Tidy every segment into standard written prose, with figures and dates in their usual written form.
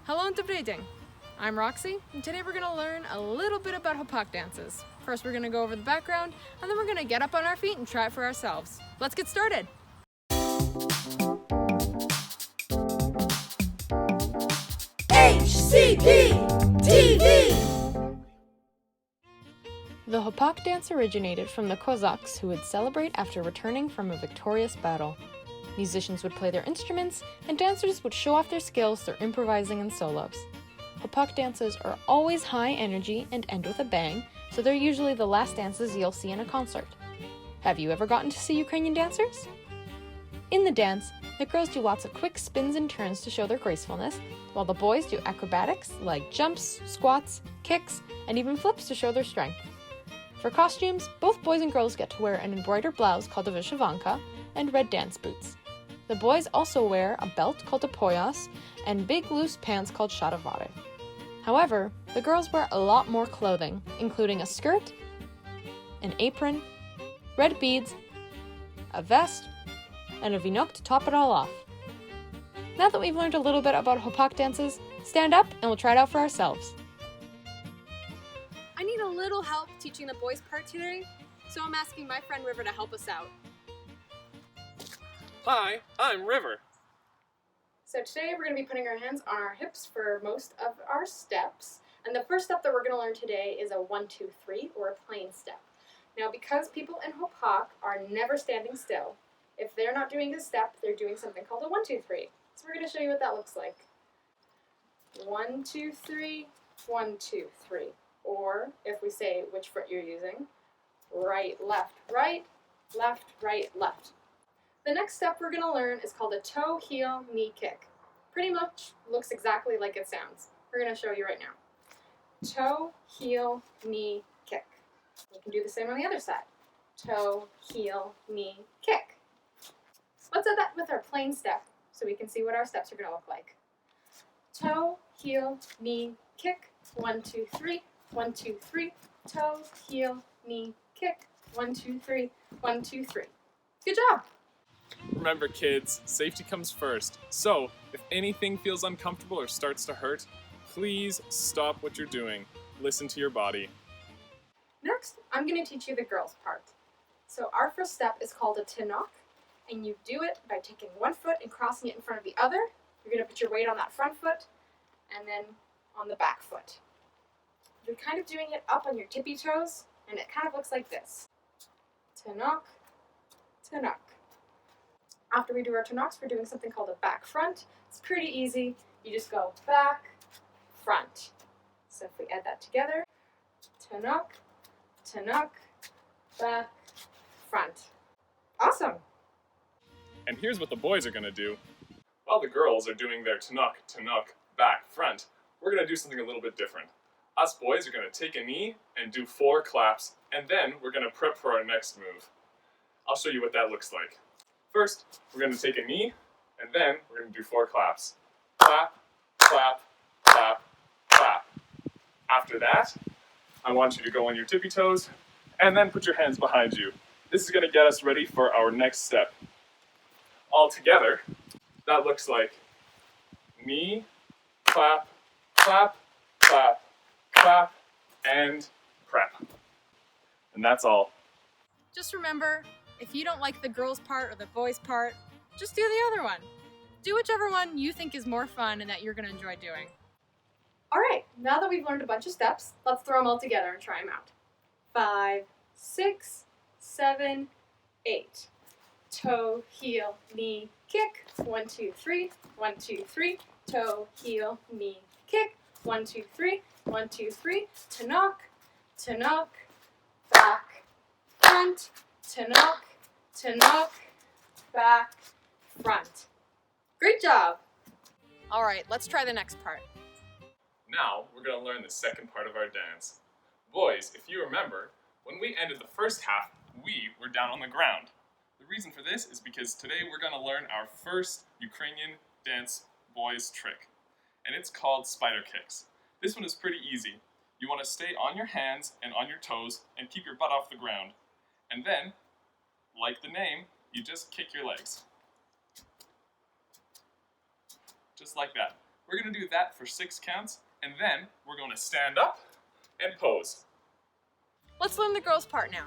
Hello and Dobryi. I'm Roxy, and today we're going to learn a little bit about Hopak dances. First we're going to go over the background, and then we're going to get up on our feet and try it for ourselves. Let's get started! HCPTV! The Hopak dance originated from the Cossacks who would celebrate after returning from a victorious battle. Musicians would play their instruments, and dancers would show off their skills through improvising and solos. Hopak dances are always high energy and end with a bang, so they're usually the last dances you'll see in a concert. Have you ever gotten to see Ukrainian dancers? In the dance, the girls do lots of quick spins and turns to show their gracefulness, while the boys do acrobatics like jumps, squats, kicks, and even flips to show their strength. For costumes, both boys and girls get to wear an embroidered blouse called a vyshyvanka and red dance boots. The boys also wear a belt called a poyas and big loose pants called sharovary. However, the girls wear a lot more clothing, including a skirt, an apron, red beads, a vest, and a vinok to top it all off. Now that we've learned a little bit about Hopak dances, stand up and we'll try it out for ourselves. I need a little help teaching the boys part today, so I'm asking my friend River to help us out. Hi, I'm River. So today we're going to be putting our hands on our hips for most of our steps. And the first step that we're going to learn today is a 1, 2, 3 or a plain step. Now because people in Hopak are never standing still, if they're not doing a step, they're doing something called a 1, 2, 3. So we're going to show you what that looks like. 1, 2, 3, 1, 2, 3. Or if we say which foot you're using, right, left, right, left. The next step we're going to learn is called a toe, heel, knee kick. Pretty much looks exactly like it sounds. We're going to show you right now. Toe, heel, knee, kick. You can do the same on the other side. Toe, heel, knee, kick. Let's add that with our plain step so we can see what our steps are going to look like. Toe, heel, knee, kick. 1, 2, 3. 1, 2, 3. Toe, heel, knee, kick. 1, 2, 3. 1, 2, 3. Good job! Remember kids, safety comes first. So, if anything feels uncomfortable or starts to hurt, please stop what you're doing. Listen to your body. Next, I'm going to teach you the girls' part. So our first step is called a tinok, and you do it by taking one foot and crossing it in front of the other. You're going to put your weight on that front foot, and then on the back foot. You're kind of doing it up on your tippy toes, and it kind of looks like this. Tinok, tinok. After we do our tinoks, we're doing something called a back front. It's pretty easy. You just go back, front. So if we add that together, tinok, tinok, back, front. Awesome! And here's what the boys are going to do. While the girls are doing their tinok, back, front, we're going to do something a little bit different. Us boys are going to take a knee and do 4 claps, and then we're going to prep for our next move. I'll show you what that looks like. First, we're going to take a knee, and then we're going to do 4 claps. Clap, clap, clap, clap. After that, I want you to go on your tippy toes, and then put your hands behind you. This is going to get us ready for our next step. All together, that looks like knee, clap, clap, clap, clap, and prep. And that's all. Just remember, if you don't like the girls' part or the boys' part, just do the other one. Do whichever one you think is more fun and that you're going to enjoy doing. Alright, now that we've learned a bunch of steps, let's throw them all together and try them out. 5, 6, 7, 8. Toe, heel, knee, kick. 1, 2, 3. 1, 2, 3. Toe, heel, knee, kick. 1, 2, 3. 1, 2, 3. Tinok, tinok, back, front. Tinok, tinok, back, front. Great job! Alright, let's try the next part. Now, we're going to learn the second part of our dance. Boys, if you remember, when we ended the first half, we were down on the ground. The reason for this is because today we're going to learn our first Ukrainian dance boys trick. And it's called spider kicks. This one is pretty easy. You want to stay on your hands and on your toes and keep your butt off the ground. And then, like the name, you just kick your legs. Just like that. We're going to do that for 6 counts, and then we're going to stand up and pose. Let's learn the girls' part now.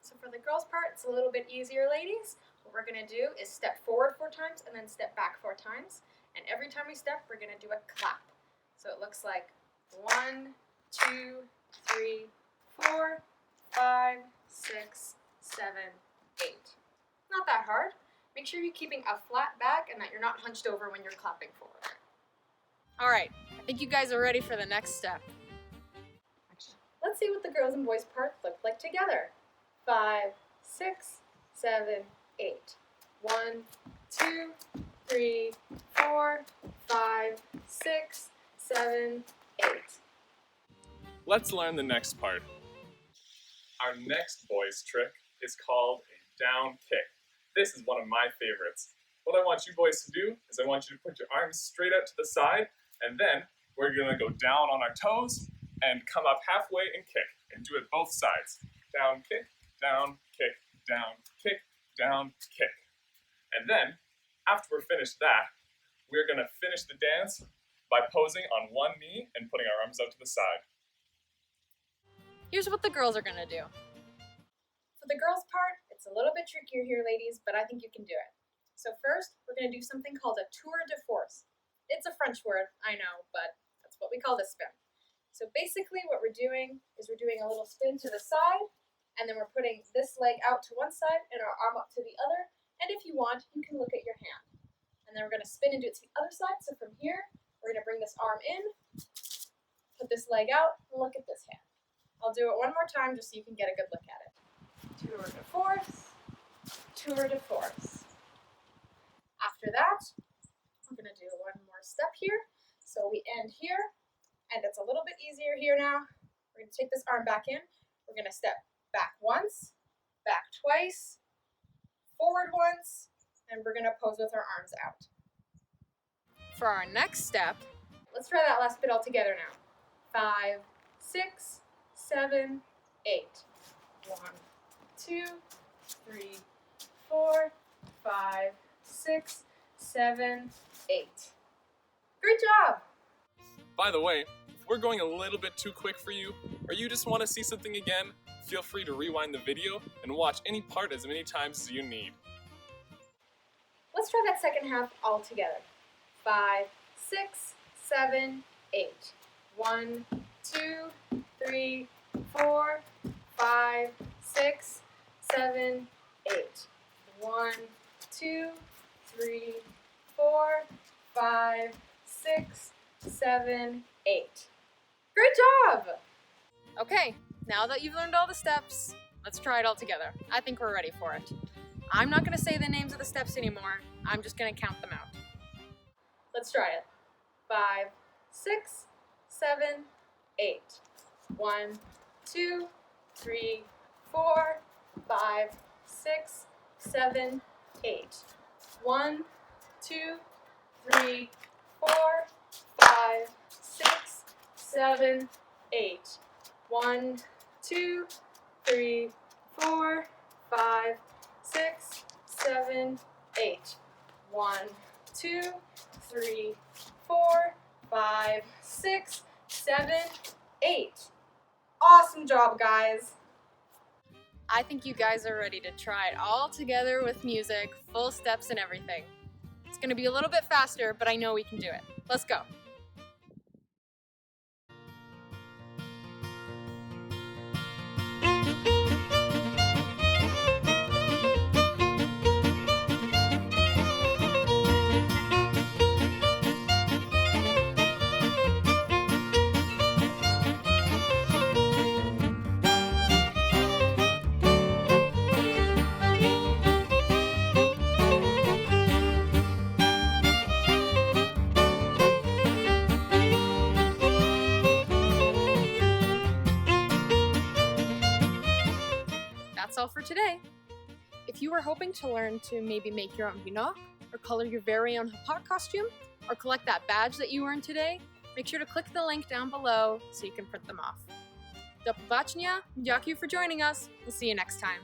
So for the girls' part, it's a little bit easier, ladies. What we're going to do is step forward 4 times and then step back 4 times. And every time we step, we're going to do a clap. So it looks like 1, 2, 3, 4, 5, 6, 7, 8. Not that hard. Make sure you're keeping a flat back and that you're not hunched over when you're clapping forward. All right, I think you guys are ready for the next step. Let's see what the girls and boys part look like together. 5, 6, 7, 8. 1, 2, 3, 4, 5, 6, 7, 8. Let's learn the next part. Our next boys trick is called a down kick. This is one of my favorites. What I want you boys to do is I want you to put your arms straight out to the side, and then we're gonna go down on our toes and come up halfway and kick, and do it both sides. Down, kick, down, kick, down, kick, down, kick. And then, after we're finished that, we're gonna finish the dance by posing on one knee and putting our arms out to the side. Here's what the girls are gonna do. For the girls' part, it's a little bit trickier here, ladies, but I think you can do it. So first, we're going to do something called a tour de force. It's a French word, I know, but that's what we call this spin. So basically what we're doing is we're doing a little spin to the side, and then we're putting this leg out to one side and our arm up to the other, and if you want, you can look at your hand. And then we're going to spin and do it to the other side, so from here, we're going to bring this arm in, put this leg out, and look at this hand. I'll do it one more time just so you can get a good look at it. Tour de force, tour de force. After that, we're going to do one more step here. So we end here, and it's a little bit easier here now. We're going to take this arm back in. We're going to step back once, back twice, forward once, and we're going to pose with our arms out. For our next step, let's try that last bit all together now. 5, 6, 7, 8. 1, 2, 3, 4, 5, 6, 7, 8. Great job! By the way, if we're going a little bit too quick for you, or you just want to see something again, feel free to rewind the video and watch any part as many times as you need. Let's try that second half all together. 5, 6, 7, 8. 1, 2, 3, 4, 5, 6, 7, 8. 1, 2, 3, 4, 5, 6, 7, 8. Great job! okay, now that you've learned all the steps, let's try it all together. I think we're ready for it. I'm not gonna say the names of the steps anymore. I'm just gonna count them out. Let's try it. 5, 6, 7, 8. 1, 2, 3, 4, 5, 6, 7, 8. 1, 2, 3, 4, 5, 6, 7, 8. 1, 2, 3, 4, 5, 6, 7, 8. 1, 2, 3, 4, 5, 6, 7, 8. Awesome job, guys. I think you guys are ready to try it all together with music, full steps and everything. It's gonna be a little bit faster, but I know we can do it. Let's go. That's all for today. If you were hoping to learn to maybe make your own binoc, or color your very own Hopak costume, or collect that badge that you earned today, make sure to click the link down below so you can print them off. Do побачення, дякую for joining us. We'll see you next time.